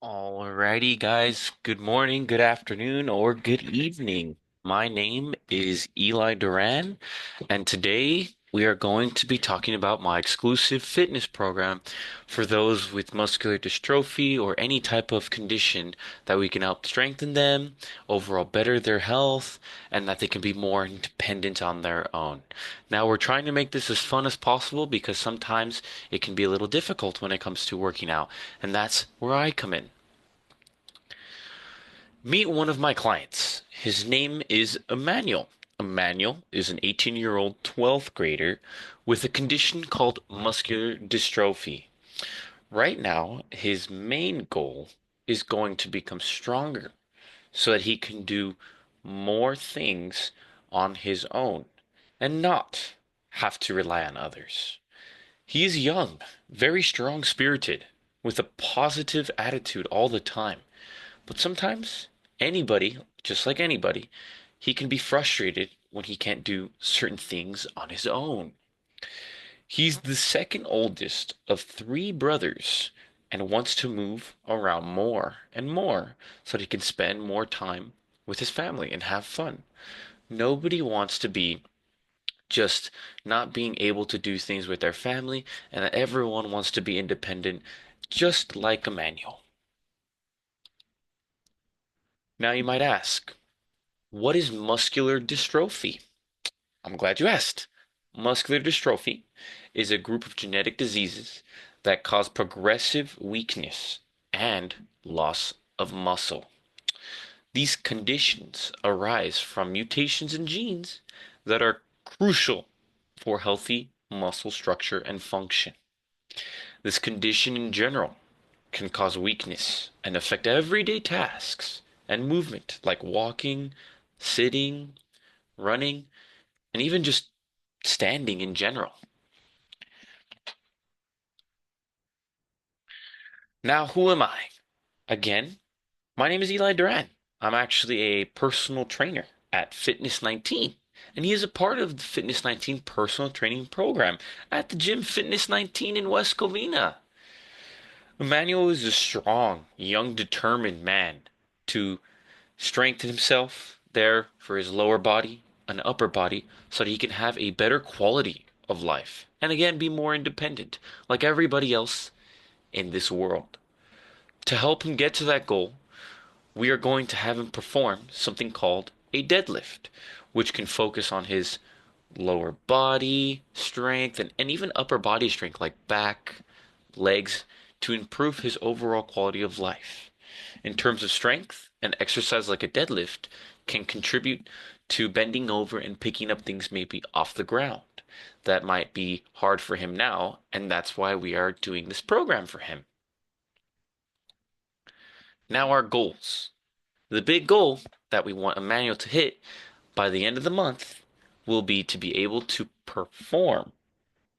Alrighty, guys. Good morning, good afternoon, or good evening. My name is Eli Duran, and today we are going to be talking about my exclusive fitness program for those with muscular dystrophy or any type of condition that we can help strengthen them, overall better their health, and that they can be more independent on their own. Now, we're trying to make this as fun as possible because sometimes it can be a little difficult when it comes to working out, and that's where I come in. Meet one of my clients. His name is Emmanuel. Emmanuel is an 18-year-old 12th grader with a condition called muscular dystrophy. Right now, his main goal is going to become stronger so that he can do more things on his own and not have to rely on others. He is young, very strong-spirited, with a positive attitude all the time. But sometimes anybody, just like anybody, he can be frustrated when he can't do certain things on his own. He's the second oldest of three brothers and wants to move around more and more so that he can spend more time with his family and have fun. Nobody wants to be just not being able to do things with their family, and everyone wants to be independent, just like Emmanuel. Now you might ask, what is muscular dystrophy? I'm glad you asked. Muscular dystrophy is a group of genetic diseases that cause progressive weakness and loss of muscle. These conditions arise from mutations in genes that are crucial for healthy muscle structure and function. This condition in general can cause weakness and affect everyday tasks and movement like walking, sitting, running, and even just standing in general. Now, who am I? Again, my name is Eli Duran. I'm actually a personal trainer at Fitness 19, and he is a part of the Fitness 19 personal training program at the gym Fitness 19 in West Covina. Emmanuel is a strong, young, determined man to strengthen himself there for his lower body and upper body so that he can have a better quality of life and again be more independent like everybody else in this world. To help him get to that goal, we are going to have him perform something called a deadlift, which can focus on his lower body strength and even upper body strength like back, legs to improve his overall quality of life. In terms of strength, an exercise like a deadlift can contribute to bending over and picking up things maybe off the ground. That might be hard for him now, and that's why we are doing this program for him. Now, our goals. The big goal that we want Emmanuel to hit by the end of the month will be to be able to perform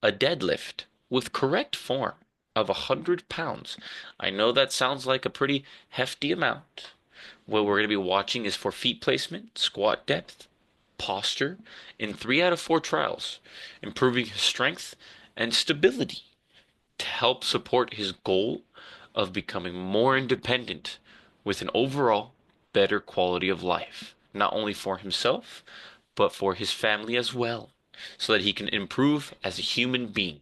a deadlift with correct form of 100 pounds. I know that sounds like a pretty hefty amount. What we're going to be watching is for feet placement, squat depth, posture in 3 out of 4 trials, improving his strength and stability to help support his goal of becoming more independent with an overall better quality of life, not only for himself, but for his family as well, so that he can improve as a human being.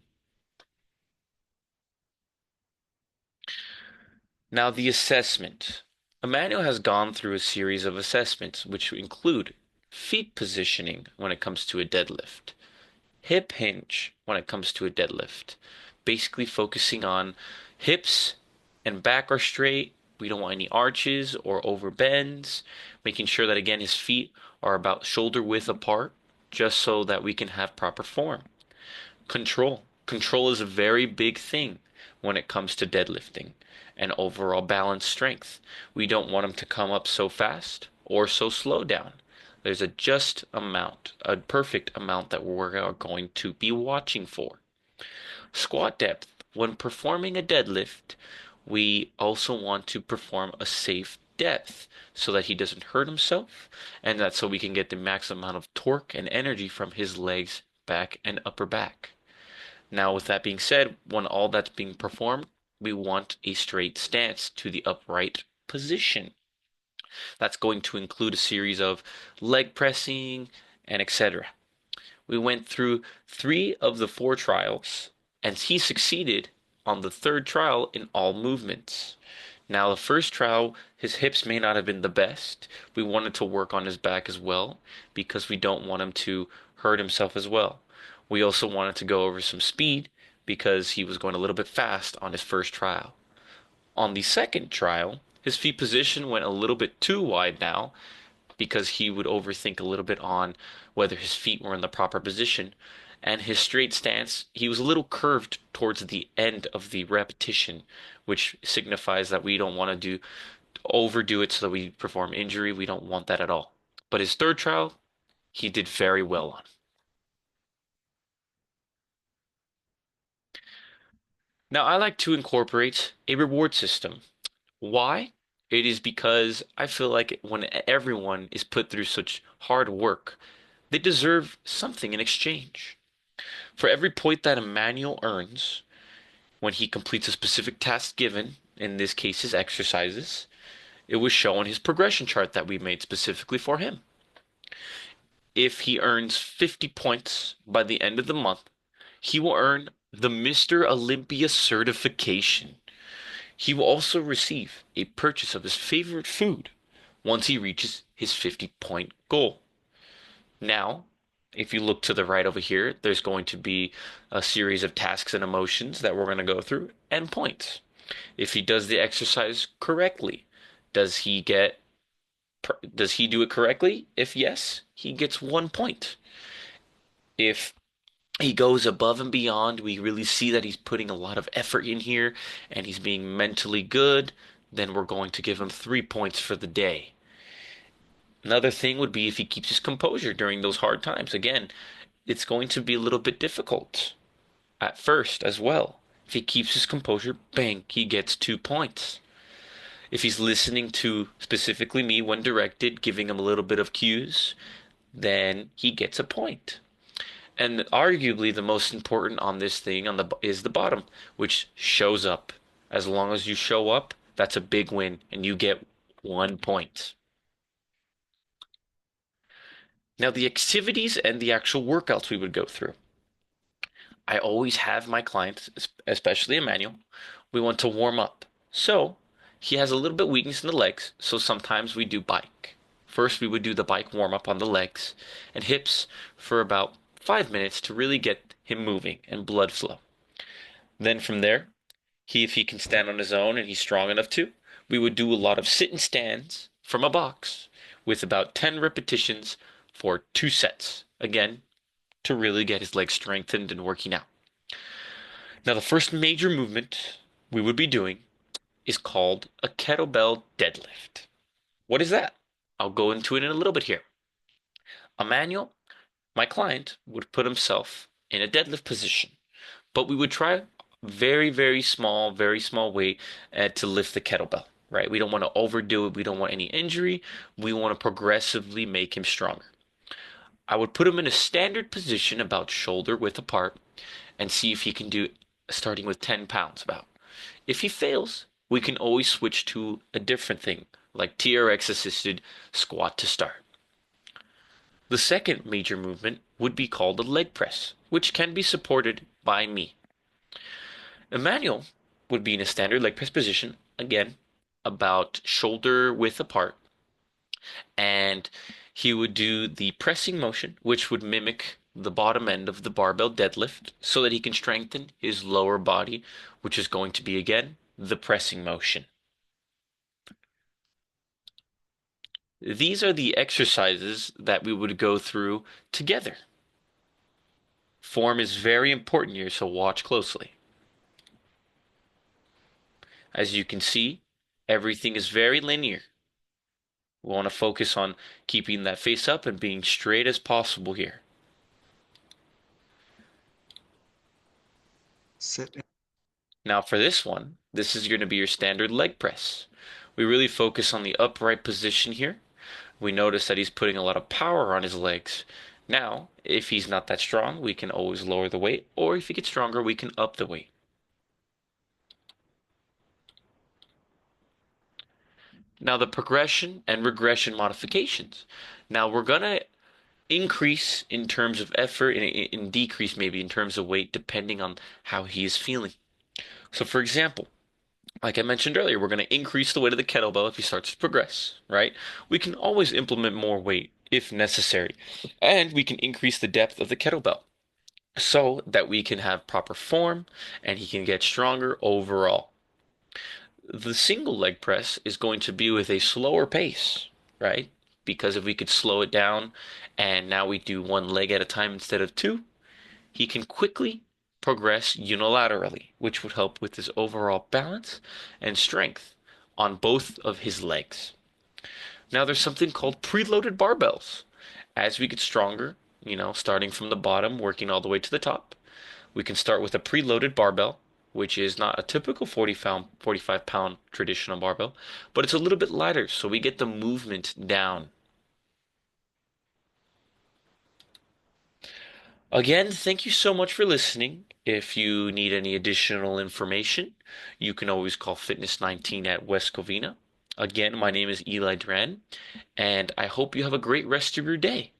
Now, the assessment. Emmanuel has gone through a series of assessments which include feet positioning when it comes to a deadlift, hip hinge when it comes to a deadlift, basically focusing on hips and back are straight. We don't want any arches or overbends, making sure that again his feet are about shoulder width apart, just so that we can have proper form. Control. Control is a very big thing when it comes to deadlifting and overall balance strength. We don't want them to come up so fast or so slow down. There's a just amount, a perfect amount that we're going to be watching for. Squat depth. When performing a deadlift, we also want to perform a safe depth so that he doesn't hurt himself and that so we can get the max amount of torque and energy from his legs, back, and upper back. Now, with that being said, when all that's being performed, we want a straight stance to the upright position. That's going to include a series of leg pressing and etc. We went through 3 of the 4 trials, and he succeeded on the third trial in all movements. Now, the first trial, his hips may not have been the best. We wanted to work on his back as well because we don't want him to hurt himself as well. We also wanted to go over some speed because he was going a little bit fast on his first trial. On the second trial, his feet position went a little bit too wide now because he would overthink a little bit on whether his feet were in the proper position. And his straight stance, he was a little curved towards the end of the repetition, which signifies that we don't want to overdo it so that we perform injury. We don't want that at all. But his third trial, he did very well on. Now, I like to incorporate a reward system. Why? It is because I feel like when everyone is put through such hard work, they deserve something in exchange. For every point that Emmanuel earns when he completes a specific task given, in this case his exercises, it was shown his progression chart that we made specifically for him. If he earns 50 points by the end of the month, he will earn the Mr. Olympia certification. He will also receive a purchase of his favorite food once he reaches his 50-point goal. Now, if you look to the right over here, there's going to be a series of tasks and emotions that we're going to go through and points. If he does the exercise correctly, does he get does he do it correctly? If yes, he gets 1 point. If he goes above and beyond, we really see that he's putting a lot of effort in here and he's being mentally good, then we're going to give him 3 points for the day. Another thing would be if he keeps his composure during those hard times. Again, it's going to be a little bit difficult at first as well. If he keeps his composure, bang, he gets 2 points. If he's listening to specifically me when directed, giving him a little bit of cues, then he gets a point. And arguably the most important on this thing is the bottom, which shows up. As long as you show up, that's a big win, and you get 1 point. Now, the activities and the actual workouts we would go through. I always have my clients, especially Emmanuel, we want to warm up. So he has a little bit weakness in the legs, so sometimes we do bike. First, we would do the bike warm up on the legs and hips for about 5 minutes to really get him moving and blood flow. Then from there, if he can stand on his own and he's strong enough to, we would do a lot of sit and stands from a box with about 10 repetitions for 2 sets. Again, to really get his legs strengthened and working out. Now, the first major movement we would be doing is called a kettlebell deadlift. What is that? I'll go into it in a little bit here. Emmanuel, my client, would put himself in a deadlift position, but we would try very small weight to lift the kettlebell, right? We don't want to overdo it. We don't want any injury. We want to progressively make him stronger. I would put him in a standard position about shoulder width apart and see if he can do it starting with 10 pounds about. If he fails, we can always switch to a different thing like TRX assisted squat to start. The second major movement would be called a leg press, which can be supported by me. Emmanuel would be in a standard leg press position, again, about shoulder width apart, and he would do the pressing motion, which would mimic the bottom end of the barbell deadlift so that he can strengthen his lower body, which is going to be, again, the pressing motion. These are the exercises that we would go through together. Form is very important here, so watch closely. As you can see, everything is very linear. We want to focus on keeping that face up and being straight as possible here. Sit. Now for this one, this is going to be your standard leg press. We really focus on the upright position here. We notice that he's putting a lot of power on his legs. Now, if he's not that strong, we can always lower the weight, or if he gets stronger, we can up the weight. Now, the progression and regression modifications. Now, we're going to increase in terms of effort and decrease maybe in terms of weight depending on how he is feeling. So, for example, like I mentioned earlier, we're going to increase the weight of the kettlebell if he starts to progress, right? We can always implement more weight if necessary, and we can increase the depth of the kettlebell so that we can have proper form and he can get stronger overall. The single leg press is going to be with a slower pace, right? Because if we could slow it down and now we do one leg at a time instead of two, he can quickly progress unilaterally, which would help with his overall balance and strength on both of his legs. Now, there's something called preloaded barbells. As we get stronger, starting from the bottom, working all the way to the top, we can start with a preloaded barbell, which is not a typical 45 pound traditional barbell, but it's a little bit lighter, so we get the movement down. Again, thank you so much for listening. If you need any additional information, you can always call Fitness 19 at West Covina. Again, my name is Eli Duran, and I hope you have a great rest of your day.